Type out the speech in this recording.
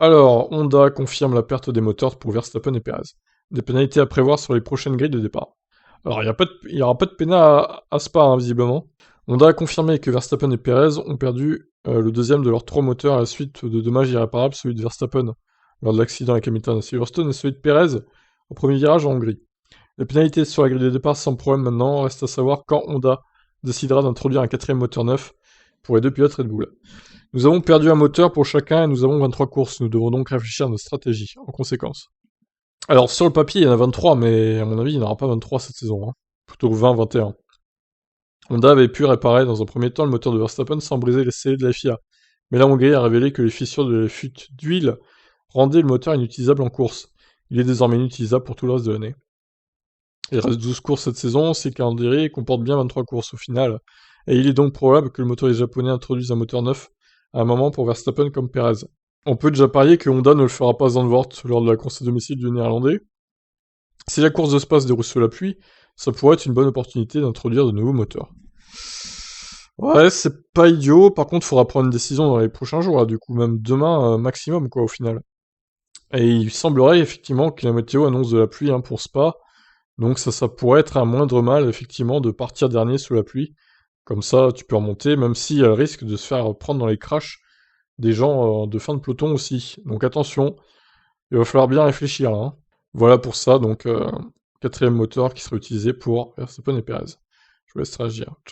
Alors, Honda confirme la perte des moteurs pour Verstappen et Perez. Des pénalités à prévoir sur les prochaines grilles de départ. Alors, il y aura pas de pénal à Spa, hein, visiblement. Honda a confirmé que Verstappen et Perez ont perdu le deuxième de leurs 3 moteurs à la suite de dommages irréparables, celui de Verstappen lors de l'accident avec Hamilton à Silverstone et celui de Perez au premier virage en Hongrie. Les pénalités sur la grille de départ sans problème maintenant, reste à savoir quand Honda décidera d'introduire un quatrième moteur neuf pour les deux pilotes Red Bull. Nous avons perdu un moteur pour chacun et nous avons 23 courses, nous devons donc réfléchir à notre stratégie, en conséquence. Alors sur le papier il y en a 23, mais à mon avis il n'y en aura pas 23 cette saison, hein. Plutôt 20-21. Honda avait pu réparer dans un premier temps le moteur de Verstappen sans briser les scellés de la FIA, mais la Hongrie a révélé que les fissures de la fuite d'huile rendaient le moteur inutilisable en course. Il est désormais inutilisable pour tout le reste de l'année. Il reste 12 courses cette saison, ces calendrier comporte bien 23 courses au final, et il est donc probable que le motoriste japonais introduise un moteur neuf à un moment pour Verstappen comme Perez. On peut déjà parier que Honda ne le fera pas à Zandvoort lors de la course à domicile du Néerlandais. Si la course de Spa se déroule sous la pluie, ça pourrait être une bonne opportunité d'introduire de nouveaux moteurs. Ouais, c'est pas idiot, par contre, faudra prendre une décision dans les prochains jours, là, du coup, même demain maximum, quoi, au final. Et il semblerait effectivement que la météo annonce de la pluie hein, pour Spa, donc ça pourrait être un moindre mal, effectivement, de partir dernier sous la pluie. Comme ça, tu peux remonter, même s'il y a le risque de se faire prendre dans les crashs des gens de fin de peloton aussi. Donc attention, il va falloir bien réfléchir là, hein. Voilà pour ça, donc quatrième moteur qui sera utilisé pour Verstappen et Perez. Je vous laisse réagir. Ciao.